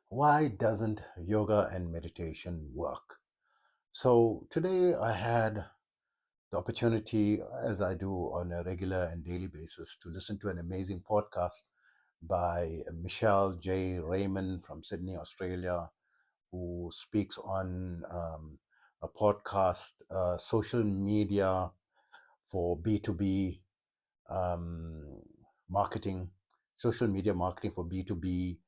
Why doesn't yoga and meditation work? So today I had the opportunity, as I do on a regular and daily basis, to listen to an amazing podcast by Michelle J. Raymond from Sydney, Australia, who speaks on a podcast, social media for B2B um, marketing, social media marketing for B2B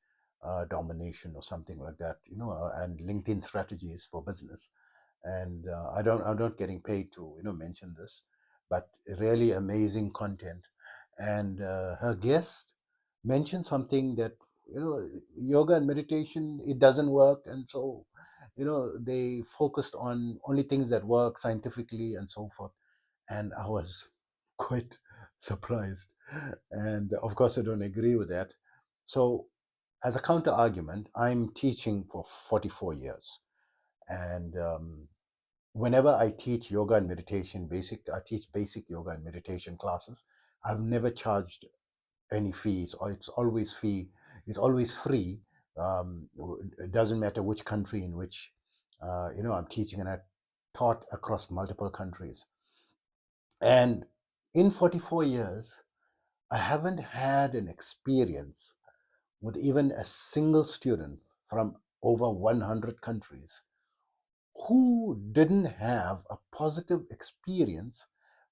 domination or something like that, and LinkedIn strategies for business. And I'm not getting paid to, mention this, but really amazing content. And her guest mentioned something that, yoga and meditation, it doesn't work. And so, they focused on only things that work scientifically and so forth. And I was quite surprised. And of course, I don't agree with that. So, as a counter argument, I'm teaching for 44 years. And whenever I teach yoga and meditation, I teach basic yoga and meditation classes. I've never charged any fees, or it's always free. It doesn't matter which country in which, I'm teaching, and I taught across multiple countries. And in 44 years, I haven't had an experience with even a single student from over 100 countries who didn't have a positive experience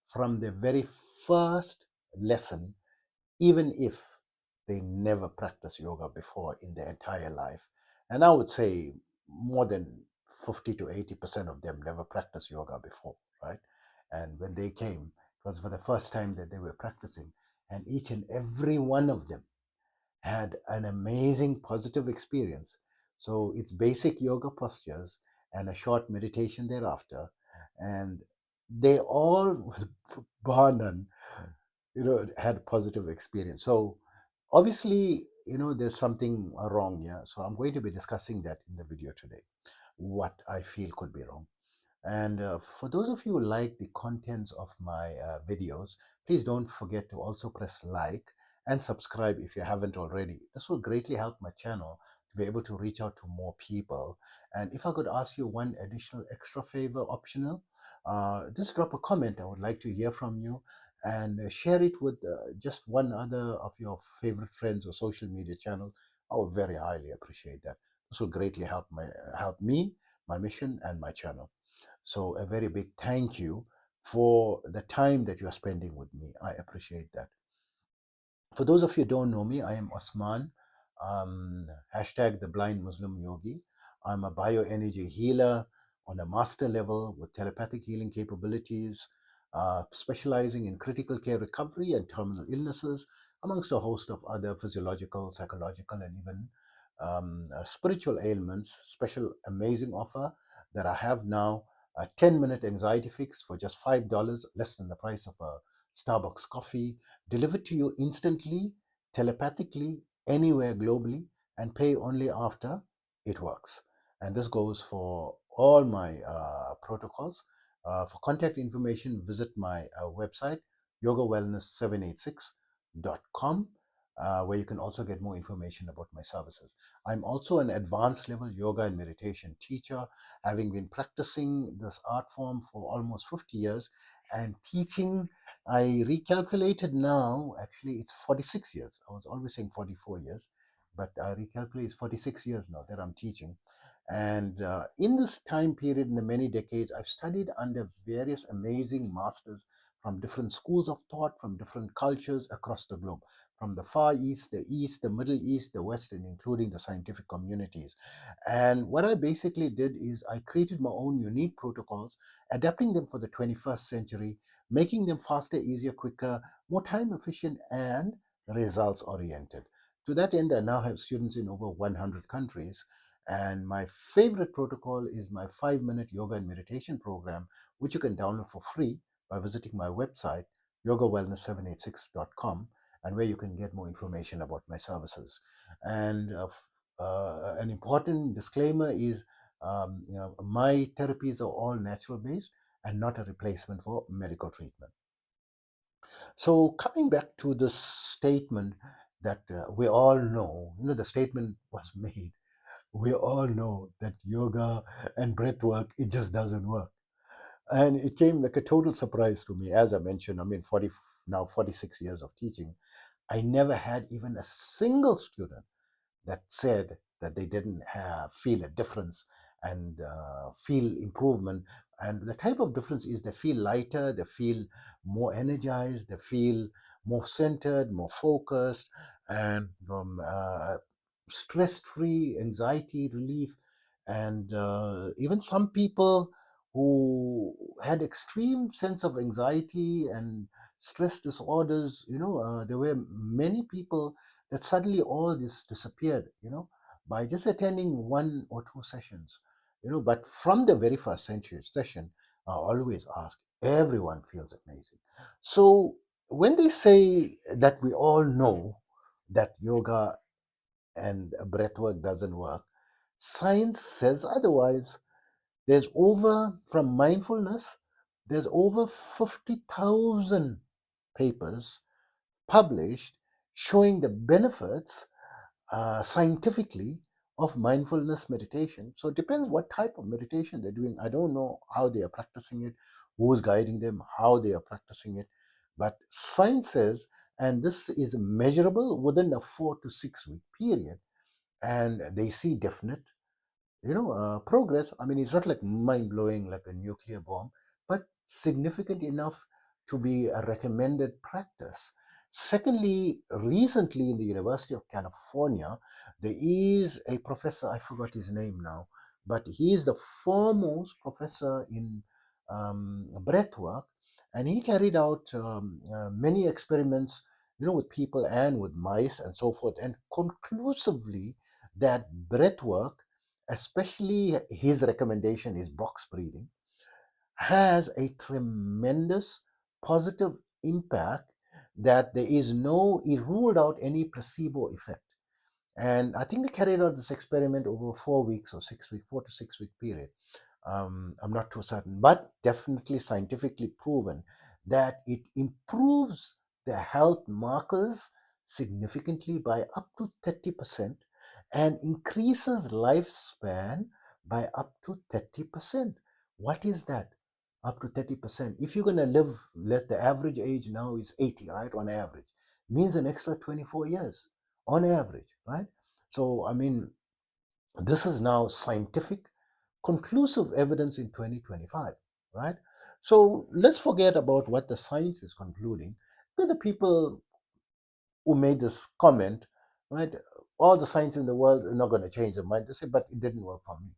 from the very first lesson, even if they never practiced yoga before in their entire life. And I would say more than 50 to 80% of them never practiced yoga before, right? And when they came, it was for the first time that they were practicing. And each and every one of them had an amazing positive experience. So it's basic yoga postures and a short meditation thereafter. And they all was bar none, had positive experience. So obviously, there's something wrong here. So I'm going to be discussing that in the video today, what I feel could be wrong. And for those of you who like the contents of my videos, please don't forget to also press like and subscribe if you haven't already. This will greatly help my channel to be able to reach out to more people. And if I could ask you one additional extra favor, optional, just drop a comment. I would like to hear from you, and share it with just one other of your favorite friends or social media channel. I would very highly appreciate that. This will greatly help me, my mission, and my channel. So a very big thank you for the time that you are spending with me. I appreciate that. For those of you who don't know me, I am Osman, hashtag the blind Muslim yogi. I'm a bioenergy healer on a master level with telepathic healing capabilities, specializing in critical care recovery and terminal illnesses, amongst a host of other physiological, psychological, and even spiritual ailments. Special amazing offer that I have now, a 10-minute anxiety fix for just $5, less than the price of a Starbucks coffee, delivered to you instantly, telepathically, anywhere globally, and pay only after it works. And this goes for all my protocols. For contact information, visit my website, yogawellness786.com, where you can also get more information about my services. I'm also an advanced level yoga and meditation teacher, having been practicing this art form for almost 50 years and teaching. I recalculated now, actually, it's 46 years. I was always saying 44 years, but I recalculate it's 46 years now that I'm teaching. And in this time period, in the many decades, I've studied under various amazing masters from different schools of thought, from different cultures across the globe, from the Far East, the Middle East, the West, and including the scientific communities. And what I basically did is I created my own unique protocols, adapting them for the 21st century, making them faster, easier, quicker, more time efficient, and results oriented. To that end, I now have students in over 100 countries. And my favorite protocol is my 5-minute yoga and meditation program, which you can download for free by visiting my website, yogawellness786.com, and where you can get more information about my services. And an important disclaimer is, my therapies are all natural based and not a replacement for medical treatment. So coming back to this statement that we all know, the statement was made. We all know that yoga and breath work, it just doesn't work. And it came like a total surprise to me. As I mentioned, I mean, 40, now 46 years of teaching. I never had even a single student that said that they didn't feel a difference and feel improvement. And the type of difference is they feel lighter, they feel more energized, they feel more centered, more focused, and stress free, anxiety relief. And even some people who had extreme sense of anxiety and stress disorders, there were many people that suddenly all this disappeared, by just attending one or two sessions, But from the very first session, I always ask, everyone feels amazing. So when they say that we all know that yoga and breathwork doesn't work, science says otherwise. From mindfulness, there's over 50,000 papers published showing the benefits scientifically of mindfulness meditation. So it depends what type of meditation they're doing. I don't know how they are practicing it, who's guiding them, how they are practicing it. But science says, and this is measurable within a 4 to 6 week period, and they see definite progress. I mean, it's not like mind blowing like a nuclear bomb, but significant enough to be a recommended practice. Secondly, recently in the University of California, there is a professor, I forgot his name now, but he is the foremost professor in breathwork, and he carried out many experiments, with people and with mice and so forth, and conclusively that breathwork, especially his recommendation is box breathing, has a tremendous positive impact, that there is no, he ruled out any placebo effect. And I think they carried out this experiment over 4 weeks or 6 week, 4 to 6 week period. I'm not too certain, but definitely scientifically proven that it improves the health markers significantly by up to 30% and increases lifespan by up to 30%. What is that? Up to 30%. If you're going to live, the average age now is 80, right? On average, means an extra 24 years on average, right? So, I mean, this is now scientific, conclusive evidence in 2025, right? So let's forget about what the science is concluding. But the people who made this comment, right? All the science in the world are not going to change their mind. They say, but it didn't work for me.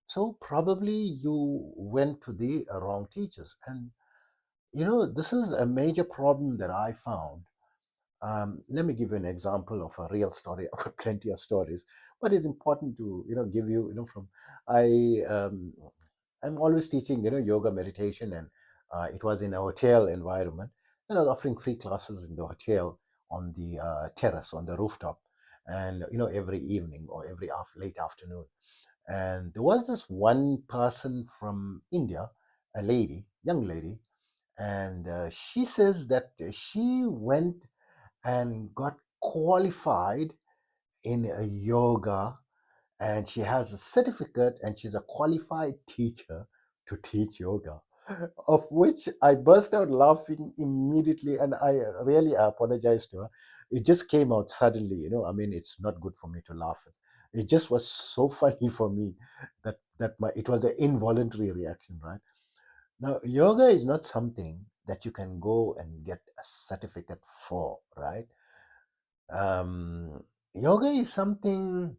So probably you went to the wrong teachers. And, this is a major problem that I found. Let me give you an example of a real story. I've got plenty of stories, but it's important to give you from I I'm always teaching yoga meditation, and it was in a hotel environment. And I was offering free classes in the hotel on the terrace on the rooftop, and every evening or every late afternoon. And there was this one person from India, a lady, young lady, and she says that she went and got qualified in a yoga, and she has a certificate, and she's a qualified teacher to teach yoga, of which I burst out laughing immediately. And I really apologize to her. It just came out suddenly, I mean, it's not good for me to laugh at. It just was so funny for me that it was an involuntary reaction, right? Now, yoga is not something that you can go and get a certificate for, right? Yoga is something,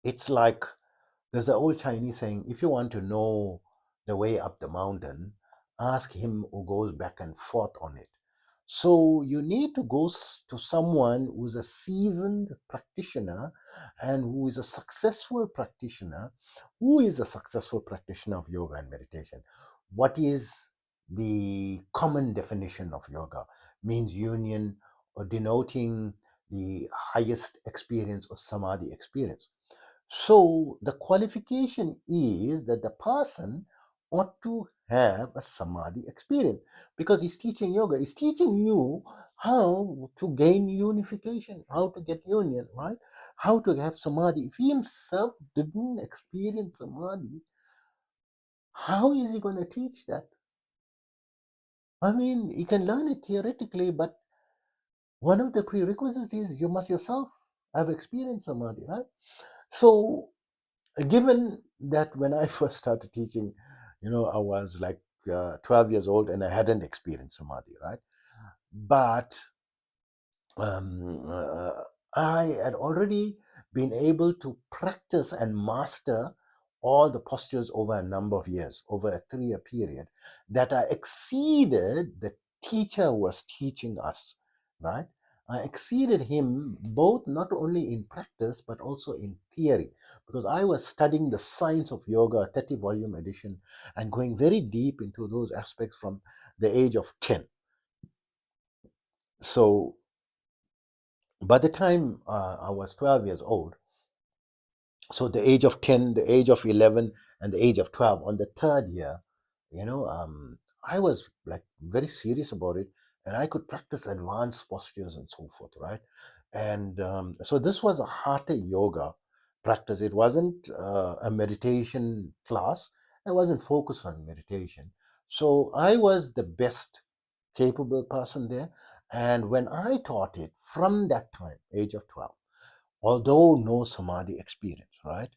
it's like, there's an old Chinese saying, if you want to know the way up the mountain, ask him who goes back and forth on it. So you need to go to someone who's a seasoned practitioner and who is a successful practitioner. Who is a successful practitioner of yoga and meditation? What is the common definition of yoga? Means union, or denoting the highest experience or samadhi experience. So the qualification is that the person ought to have a samadhi experience, because he's teaching yoga. He's teaching you how to gain unification, how to get union, right? How to have samadhi. If he himself didn't experience samadhi, how is he going to teach that? I mean, you can learn it theoretically, but one of the prerequisites is you must yourself have experienced samadhi, right? So, given that when I first started teaching, I was like 12 years old and I hadn't experienced samadhi, right? But um, uh, I had already been able to practice and master all the postures over a number of years, over a 3-year period, that I exceeded the teacher who was teaching us, right? I exceeded him both not only in practice but also in theory, because I was studying the science of yoga, 30 volume edition, and going very deep into those aspects from the age of 10. So by the time I was 12 years old, so the age of 10, the age of 11, and the age of 12, on the third year, I was like very serious about it, and I could practice advanced postures and so forth, right? And so this was a hatha yoga practice. It wasn't a meditation class. I wasn't focused on meditation. So I was the best capable person there. And when I taught it from that time, age of 12, although no samadhi experience, right?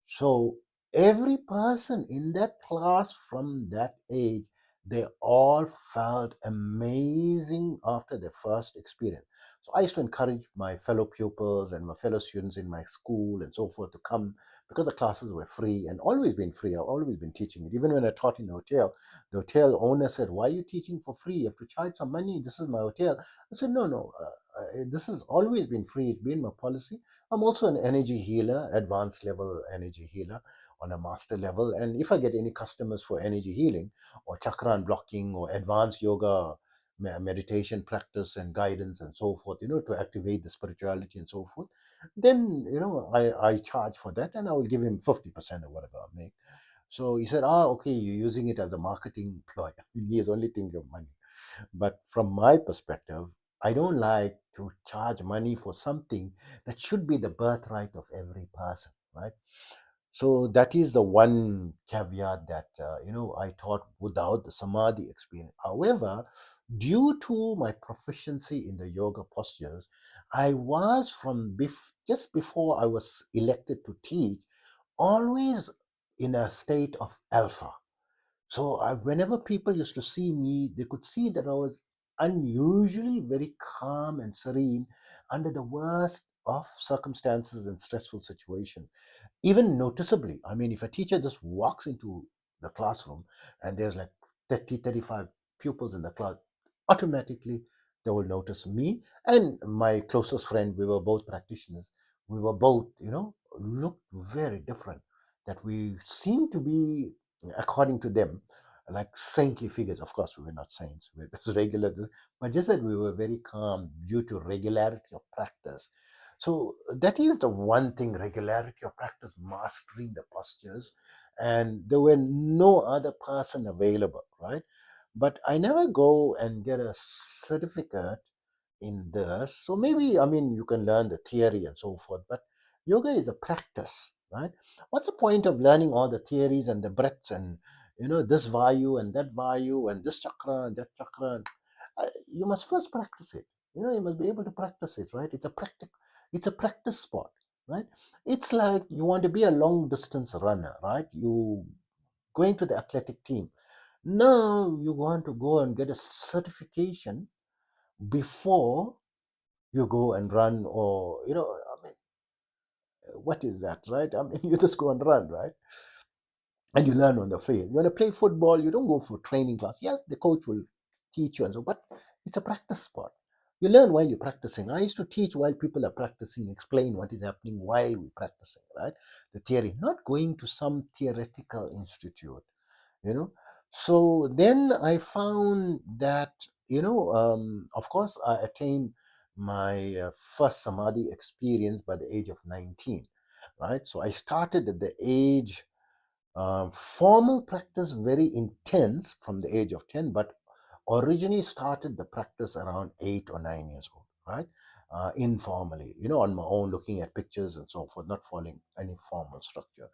So every person in that class from that age, they all felt amazing after their first experience. So I used to encourage my fellow pupils and my fellow students in my school and so forth to come, because the classes were free and always been free. I've always been teaching it. Even when I taught in the hotel owner said, "Why are you teaching for free? You have to charge some money. This is my hotel." I said, "No, no. This has always been free. It's been my policy. I'm also an energy healer, advanced level energy healer on a master level. And if I get any customers for energy healing or chakra unblocking or advanced yoga, meditation practice and guidance and so forth, to activate the spirituality and so forth, then, I charge for that and I will give him 50% of whatever I make." So he said, okay, you're using it as a marketing ploy. He is only thinking of money. But from my perspective, I don't like to charge money for something that should be the birthright of every person, right? So that is the one caveat that I taught without the samadhi experience. However, due to my proficiency in the yoga postures, I was just before I was elected to teach, always in a state of alpha. So whenever people used to see me, they could see that I was unusually very calm and serene under the worst of circumstances and stressful situations. Even noticeably, I mean, if a teacher just walks into the classroom and there's like 30, 35 pupils in the class, automatically they will notice me and my closest friend. We were both practitioners. We were both, looked very different. That we seemed to be, according to them, like saintly figures. Of course, we were not saints, we were regular, but just that we were very calm due to regularity of practice. So that is the one thing, regularity of practice, mastering the postures. And there were no other person available, right? But I never go and get a certificate in this. So maybe, I mean, you can learn the theory and so forth, but yoga is a practice, right? What's the point of learning all the theories and the breaths and, this vayu and that vayu and this chakra and that chakra? You must first practice it. You must be able to practice it, right? It's a practice sport, right? It's like you want to be a long distance runner, right? You going to the athletic team. Now you want to go and get a certification before you go and run, or I mean, what is that, right? I mean, you just go and run, right? And you learn on the field. You want to play football, you don't go for training class. Yes, the coach will teach you and so, but it's a practice sport. You learn while you're practicing. I used to teach while people are practicing, explain what is happening while we're practicing, right? The theory, not going to some theoretical institute, you know. So then I found that, of course, I attained my first samadhi experience by the age of 19, right? So I started at the age, formal practice very intense from the age of 10, but originally started the practice around 8 or 9 years old, right? Informally, on my own, looking at pictures and so forth, not following any formal structure.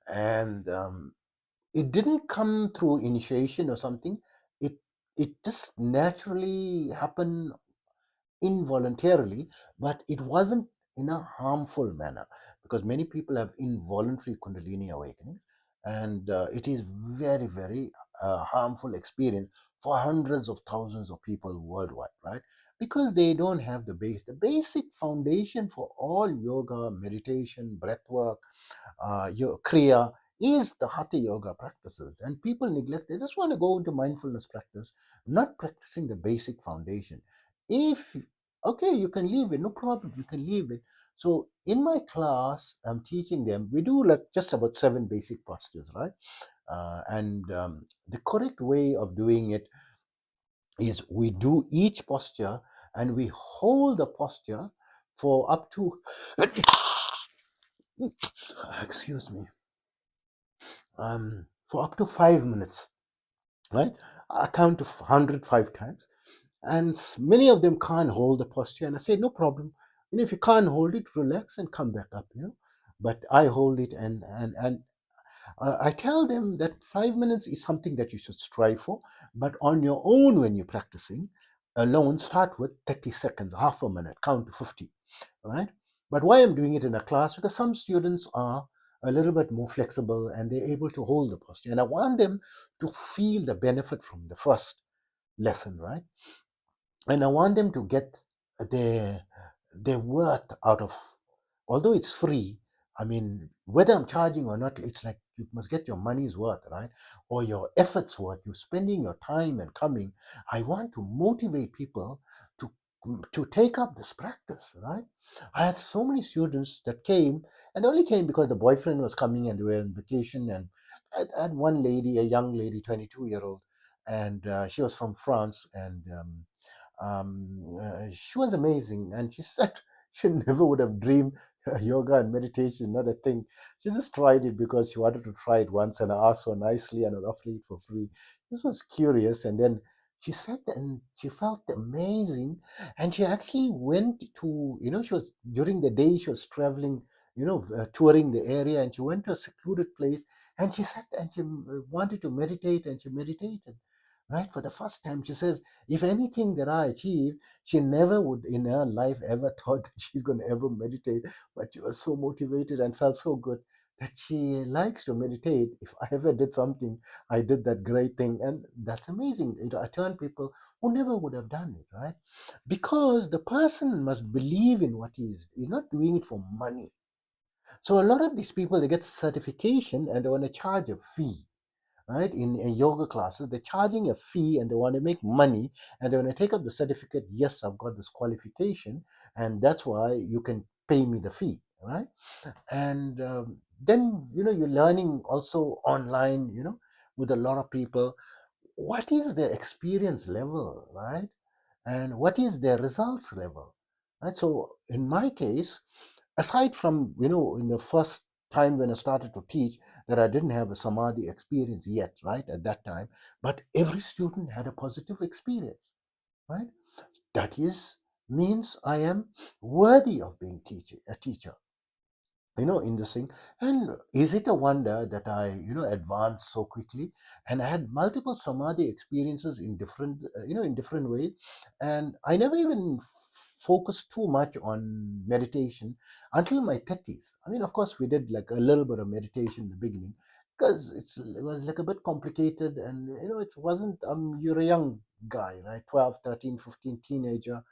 And it didn't come through initiation or something. It it just naturally happened involuntarily, but it wasn't in a harmful manner, because many people have involuntary Kundalini awakenings, and it is very, very harmful experience for hundreds of thousands of people worldwide, right? Because they don't have the basic foundation for all yoga, meditation, breath work, your kriya is the hatha yoga practices, and people neglect. They just want to go into mindfulness practice, not practicing the basic foundation. If okay, you can leave it, no problem, you can leave it. So in my class, I'm teaching them. We do like just about 7 basic postures, right? And the correct way of doing it is we do each posture and we hold the posture for up to excuse me, for up to 5 minutes, right? I count to 105 times, and many of them can't hold the posture. And I say, no problem. If you can't hold it, relax and come back up. But I hold it, and I tell them that 5 minutes is something that you should strive for. But on your own, when you're practicing alone, start with 30 seconds, half a minute, count to 50, right? But why I'm doing it in a class? Because some students are a little bit more flexible and they're able to hold the posture. And I want them to feel the benefit from the first lesson, right? And I want them to get their their worth out of, although it's free. I mean, whether I'm charging or not, it's like you must get your money's worth, right? Or your efforts worth. You're spending your time and coming. I want to motivate people to to take up this practice, right? I had so many students that came, and they only came because the boyfriend was coming and they were on vacation. And I had one lady, a young lady, 22-year-old, and she was from France, and she was amazing, and she said she never would have dreamed yoga and meditation, not a thing. She just tried it because she wanted to try it once, and I asked her nicely and I offered it for free. This was curious, and then she said, and she felt amazing, and she actually went to, she was during the day she was traveling, touring the area, and she went to a secluded place, and she sat and she wanted to meditate, and she meditated, right, for the first time. She says, if anything that I achieve, she never would in her life ever thought that she's going to ever meditate, but she was so motivated and felt so good that she likes to meditate. If I ever did something, I did that great thing. And that's amazing. I turn people who never would have done it, right? Because the person must believe in what he's not doing it for money. So a lot of these people, they get certification and they want to charge a fee, right? In yoga classes, they're charging a fee and they want to make money, and they want to take up the certificate. Yes, I've got this qualification, and that's why you can pay me the fee, right? And then, you're learning also online, with a lot of people. What is their experience level, right? And what is their results level, right? So in my case, aside from, in the first time when I started to teach, that I didn't have a Samadhi experience yet, right, at that time, but every student had a positive experience, right? That is means I am worthy of being a teacher, in this thing. And is it a wonder that I, advanced so quickly? And I had multiple Samadhi experiences in different, in different ways. And I never even focused too much on meditation until my 30s. I mean, of course, we did like a little bit of meditation in the beginning, because it was like a bit complicated, and it wasn't, you're a young guy, right? 12, 13, 15, teenager,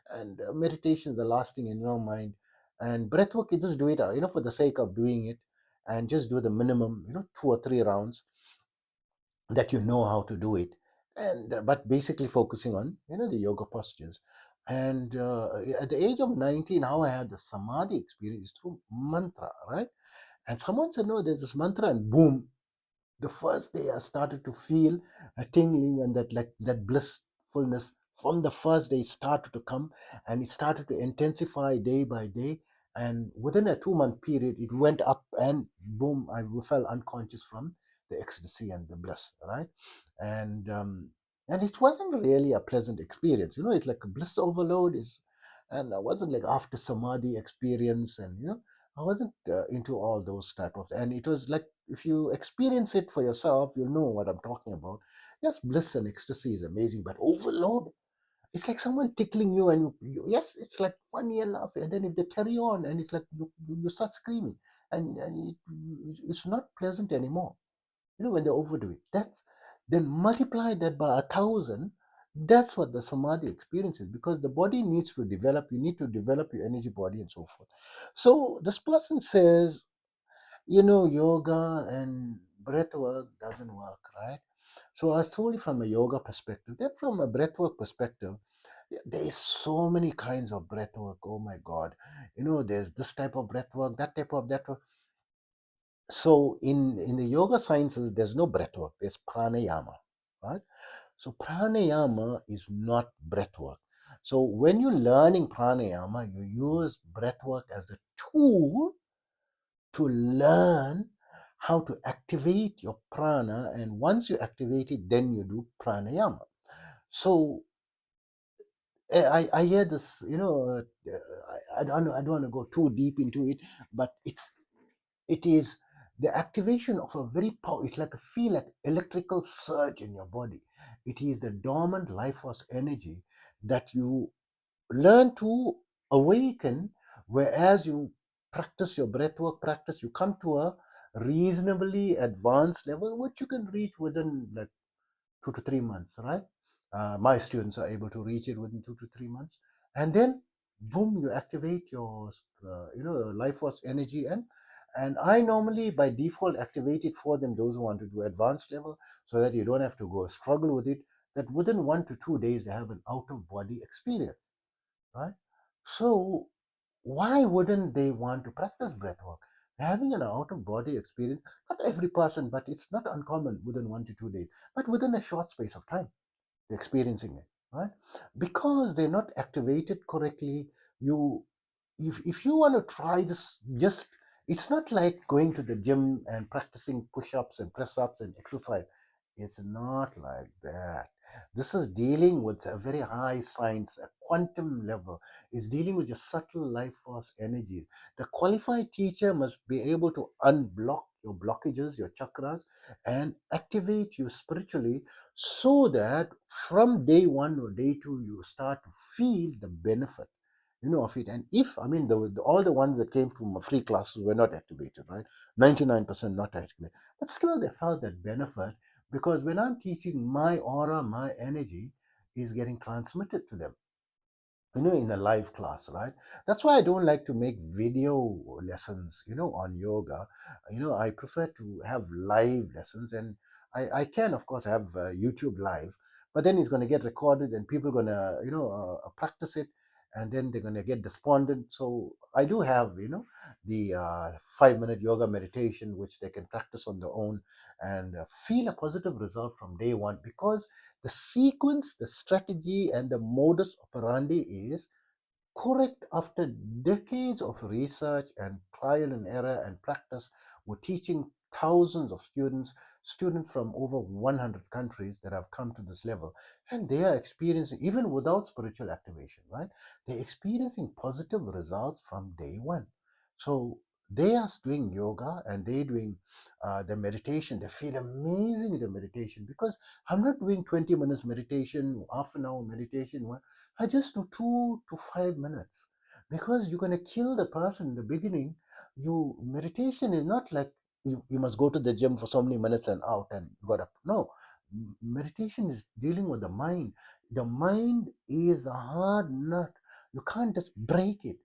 and meditation is the last thing in your mind. And breathwork, you just do it, for the sake of doing it, and just do the minimum, 2 or 3 rounds that you know how to do it, and but basically focusing on, the yoga postures. And at the age of 19, how I had the Samadhi experience through mantra, right? And someone said, no, there's this mantra, and boom, the first day I started to feel a tingling, and that, like, that blissfulness from the first day started to come, and it started to intensify day by day. And within a 2 month period, it went up, and boom, I fell unconscious from the ecstasy and the bliss, right? And and it wasn't really a pleasant experience. It's like a bliss overload is, and I wasn't like after Samadhi experience, and I wasn't into all those type of, and it was like if you experience it for yourself, you'll know what I'm talking about. Yes, bliss and ecstasy is amazing, but overload, it's like someone tickling you, and yes, it's like funny enough, and then if they carry on, and it's like you start screaming, and it's not pleasant anymore. When they overdo it, that's then multiply that by 1,000. That's what the Samadhi experience is, because the body needs to develop. You need to develop your energy body and so forth. So this person says, yoga and breath work doesn't work, right? So I was told you from a yoga perspective. Then from a breathwork perspective, there is so many kinds of breathwork. Oh my God. There's this type of breathwork, that work. So in the yoga sciences, there's no breathwork. There's pranayama, right? So pranayama is not breathwork. So when you're learning pranayama, you use breathwork as a tool to learn how to activate your prana, and once you activate it, then you do pranayama. So I hear this, I don't want to go too deep into it, but it is the activation of a very power. It's like a feel like electrical surge in your body. It is the dormant life force energy that you learn to awaken, whereas you practice your breathwork practice, you come to a reasonably advanced level, which you can reach within like 2 to 3 months, right? My students are able to reach it within 2 to 3 months, and then boom, you activate your life force energy, and I normally by default activate it for them, those who want to do advanced level, so that you don't have to go struggle with it. That within 1 to 2 days they have an out of body experience, right? So why wouldn't they want to practice breath work? Having an out of body experience, not every person, but it's not uncommon within 1 to 2 days, but within a short space of time, they're experiencing it, right? Because they're not activated correctly. You, if you want to try this, just it's not like going to the gym and practicing push-ups and press-ups and exercise. It's not like that. This is dealing with a very high science, a quantum level. It's dealing with your subtle life force energies. The qualified teacher must be able to unblock your blockages, your chakras, and activate you spiritually, so that from day one or day two you start to feel the benefit, of it. And if I mean all the ones that came from free classes were not activated, right? 99% not activated, but still they felt that benefit, because when I'm teaching, my aura, my energy is getting transmitted to them, in a live class, right? That's why I don't like to make video lessons, on yoga. I prefer to have live lessons, and I can, of course, have YouTube live, but then it's going to get recorded, and people are going to, practice it, and then they're going to get despondent. So I do have, the 5 minute yoga meditation, which they can practice on their own, and feel a positive result from day one, because the sequence, the strategy, and the modus operandi is correct after decades of research and trial and error and practice. We're teaching thousands of students from over 100 countries that have come to this level, and they are experiencing, even without spiritual activation, right? They're experiencing positive results from day one. So they are doing yoga, and they're doing the meditation. They feel amazing in the meditation, because I'm not doing 20 minutes meditation, half an hour meditation. I just do 2 to 5 minutes, because you're going to kill the person in the beginning. Meditation is not like you must go to the gym for so many minutes and out and you got to. No, meditation is dealing with the mind. The mind is a hard nut. You can't just break it.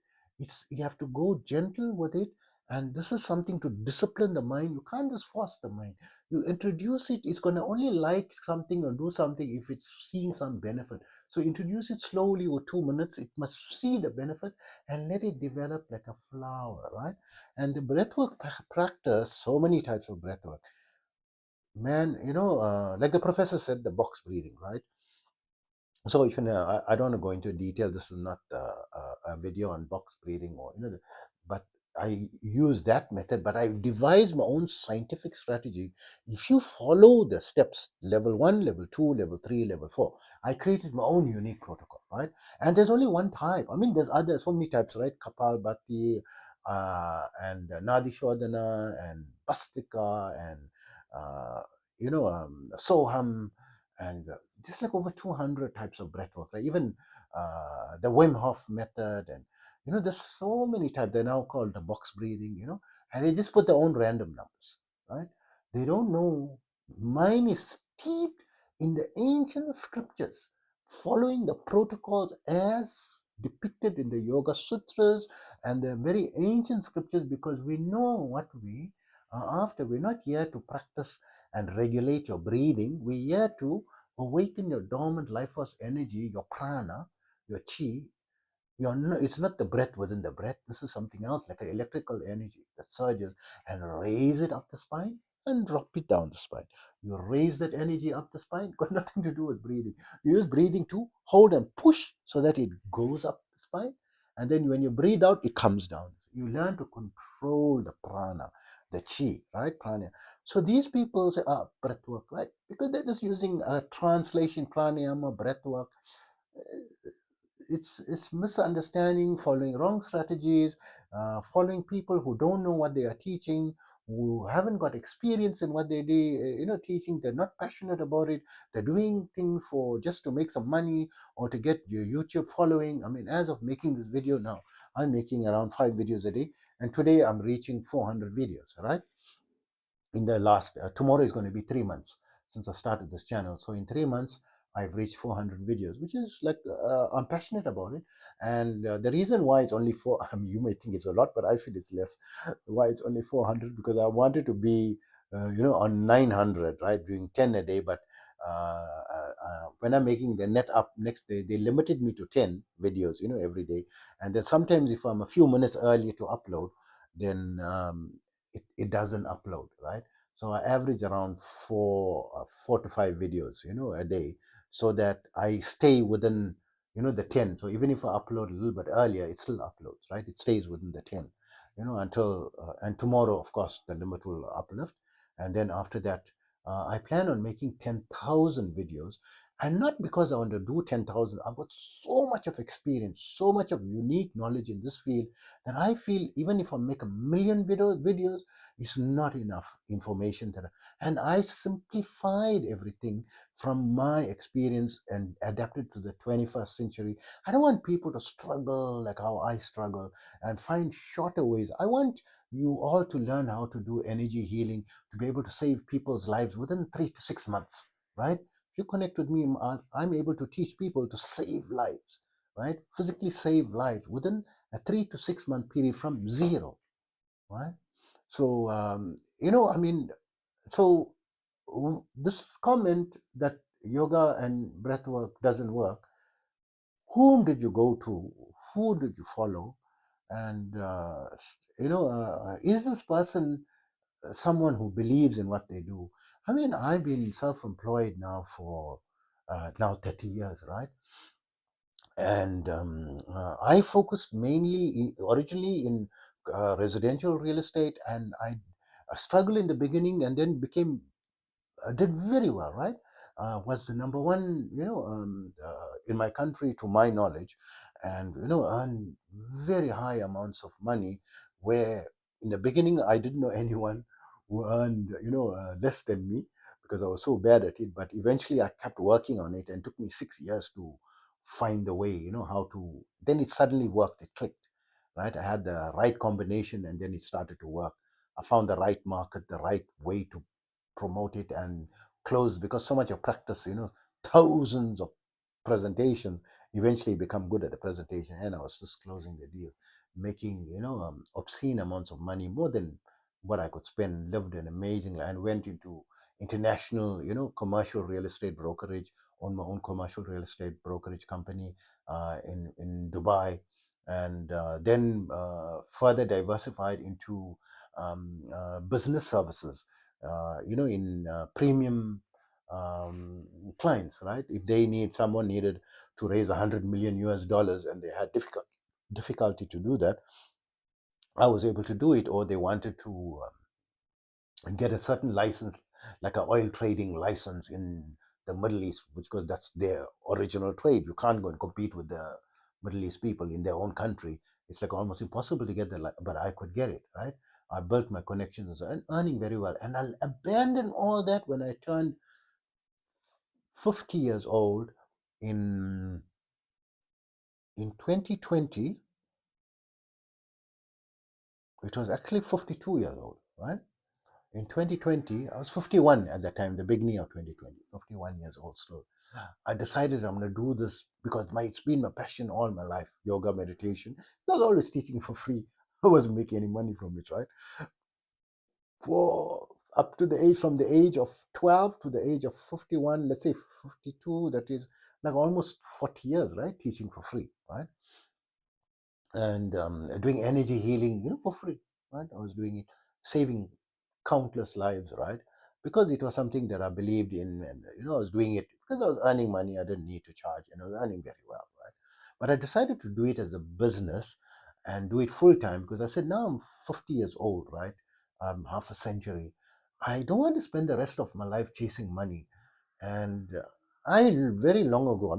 You have to go gentle with it, and this is something to discipline the mind. You can't just force the mind. You introduce it, it's going to only like something or do something if it's seeing some benefit. So introduce it slowly over 2 minutes. It must see the benefit, and let it develop like a flower, right? And the breathwork practice, so many types of breathwork. Man, like the professor said, the box breathing, right? So if I don't want to go into detail. This is not a video on box breathing, or but I use that method, but I've devised my own scientific strategy. If you follow the steps, level one, level two, level three, level four, I created my own unique protocol, right? And there's only one type. I mean, there's others, so many types, right? Kapalbhati, and Nadi Shodhana, and Bastika, and Soham, and just like over 200 types of breath work, right? Even the Wim Hof method, and there's so many types. They're now called the box breathing, and they just put their own random numbers, right? They don't know. Mine is steeped in the ancient scriptures, following the protocols as depicted in the Yoga Sutras and the very ancient scriptures, because we know what we are after. We're not here to practice and regulate your breathing. We're here to awaken your dormant life force energy, your prana, your chi. It's not the breath within the breath. This is something else, like an electrical energy that surges and raise it up the spine and drop it down the spine. You raise that energy up the spine, got nothing to do with breathing. You use breathing to hold and push so that it goes up the spine. And then when you breathe out, it comes down. You learn to control the prana, the chi, right? Prana. So these people say, breath work, right? Because they're just using a translation, pranayama, breath work. It's misunderstanding, following wrong strategies, following people who don't know what they are teaching, who haven't got experience in what they do, teaching. They're not passionate about it. They're doing things for just to make some money or to get your YouTube following. I mean, as of making this video now, I'm making around 5 videos a day, and today I'm reaching 400 videos, right? In the last tomorrow is going to be 3 months since I started this channel. So in 3 months, I've reached 400 videos, which is like I'm passionate about it. And the reason why it's only four, I mean, you may think it's a lot, but I feel it's less. Why it's only 400? Because I wanted to be, on 900, right, doing 10 a day. But when I'm making the net up next day, they limited me to 10 videos, every day. And then sometimes if I'm a few minutes early to upload, then it doesn't upload, right? So I average around 4 to 5 videos, a day, so that I stay within, the 10. So even if I upload a little bit earlier, it still uploads, right? It stays within the 10, until, and tomorrow, of course, the limit will uplift. And then after that, I plan on making 10,000 videos. And not because I want to do 10,000. I've got so much of experience, so much of unique knowledge in this field, that I feel even if I make a million videos, it's not enough information. And I simplified everything from my experience and adapted to the 21st century. I don't want people to struggle like how I struggle and find shorter ways. I want you all to learn how to do energy healing, to be able to save people's lives within 3 to 6 months, right? If you connect with me, I'm able to teach people to save lives, right? Physically save lives within a 3 to 6 month period from zero, right? So, I mean, so this comment that yoga and breath work doesn't work, whom did you go to? Who did you follow? And, is this person someone who believes in what they do? I mean, I've been self-employed now for now 30 years, right? And I focused mainly originally in residential real estate, and I struggled in the beginning, and then became did very well, right? Was the number one, in my country to my knowledge, and earned very high amounts of money. Where in the beginning I didn't know anyone who earned less than me, because I was so bad at it. But eventually I kept working on it, and it took me 6 years to find the way, how to. Then it suddenly worked. It clicked, right? I had the right combination, and then it started to work. I found the right market, the right way to promote it and close, because so much of practice, thousands of presentations, eventually become good at the presentation. And I was just closing the deal, making obscene amounts of money, more than what I could spend. Lived an amazing life and went into international, commercial real estate brokerage, own my own commercial real estate brokerage company in Dubai. And then further diversified into business services, in premium um, clients, right? If they someone needed to raise 100 million US dollars, and they had difficulty to do that, I was able to do it, or they wanted to get a certain license, like an oil trading license in the Middle East, because that's their original trade. You can't go and compete with the Middle East people in their own country. It's like almost impossible to get the, but I could get it, right? I built my connections and earning very well. And I'll abandon all that when I turned 50 years old in 2020. It was actually 52 years old, right? In 2020, I was 51 at that time, the beginning of 2020, 51 years old still. I decided I'm going to do this because it's been my passion all my life, yoga, meditation. I was always teaching for free. I wasn't making any money from it, right? For up to the age, from the age of 12 to the age of 51, let's say 52, that is like almost 40 years, right? Teaching for free, right? And doing energy healing, for free, right? I was doing it, saving countless lives, right? Because it was something that I believed in, and I was doing it because I was earning money. I didn't need to charge, and I was earning very well, right? But I decided to do it as a business and do it full time because I said, now I'm 50 years old, right? Half a century. I don't want to spend the rest of my life chasing money. And I very long ago,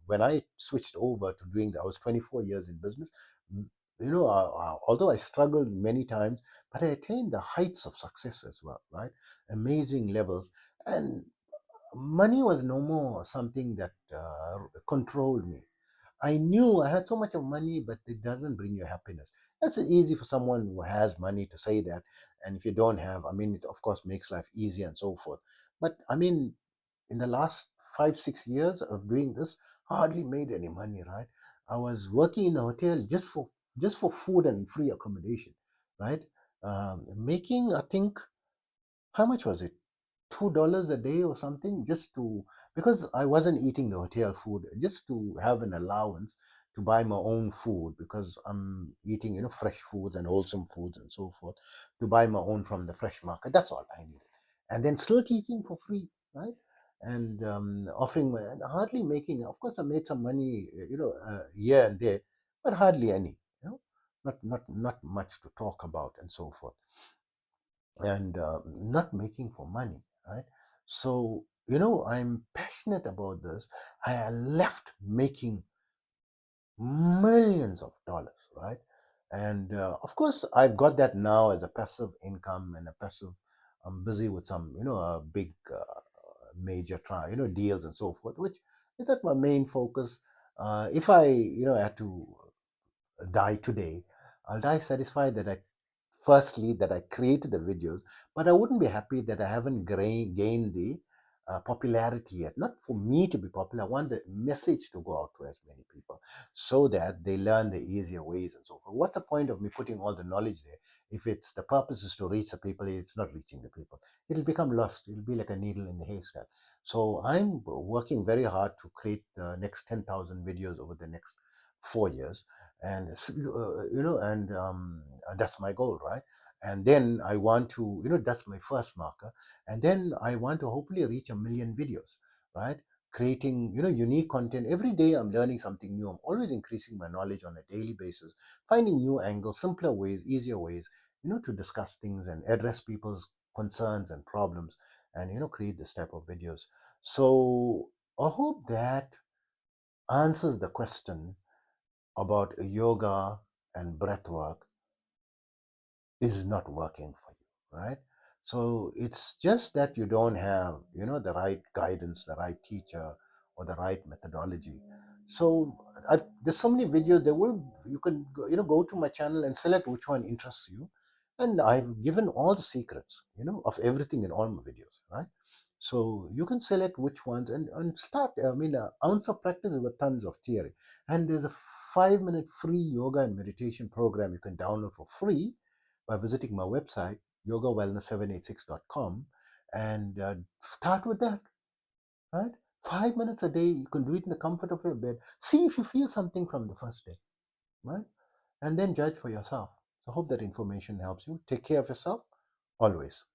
when I switched over to doing that, I was 24 years in business. M- although I struggled many times, but I attained the heights of success as well, right? Amazing levels. And money was no more something that controlled me. I knew I had so much of money, but it doesn't bring you happiness. That's easy for someone who has money to say that. And if you don't have, it of course makes life easier and so forth. But in the last 5 6 years of doing this, hardly made any money, right? I was working in a hotel just for food and free accommodation, right? Making, I think, how much was it? $2 a day or something, just to, because I wasn't eating the hotel food, just to have an allowance to buy my own food, because I'm eating fresh foods and wholesome foods and so forth, to buy my own from the fresh market. That's all I needed. And then still teaching for free, right? And offering my, and hardly making, of course I made some money, here and there, but hardly any, not much to talk about and so forth, and not making for money, right? So, I'm passionate about this. I left making millions of dollars, right? And of course, I've got that now as a passive income and a passive. I'm busy with some, big, major deals and so forth, which is not my main focus. If I, had to die today, I'll die satisfied that I created the videos, but I wouldn't be happy that I haven't gained the popularity yet. Not for me to be popular. I want the message to go out to as many people so that they learn the easier ways and so forth. What's the point of me putting all the knowledge there if it's the purpose is to reach the people, it's not reaching the people? It'll become lost. It'll be like a needle in the haystack. So I'm working very hard to create the next 10,000 videos over the next 4 years, and that's my goal, right? And then I want to, that's my first marker, and then I want to hopefully reach 1 million videos, right? Creating, unique content every day. I'm learning something new. I'm always increasing my knowledge on a daily basis, finding new angles, simpler ways, easier ways, to discuss things and address people's concerns and problems, and create this type of videos. So I hope that answers the question about yoga and breath work is not working for you, right? So it's just that you don't have, the right guidance, the right teacher, or the right methodology. So there's so many videos. You can go, go to my channel and select which one interests you, and I've given all the secrets, of everything in all my videos, right? So you can select which ones and start. An ounce of practice with tons of theory. And there's a 5 minute free yoga and meditation program you can download for free by visiting my website, yogawellness786.com, and start with that, right? 5 minutes a day, you can do it in the comfort of your bed. See if you feel something from the first day, right? And then judge for yourself. So I hope that information helps you. Take care of yourself always.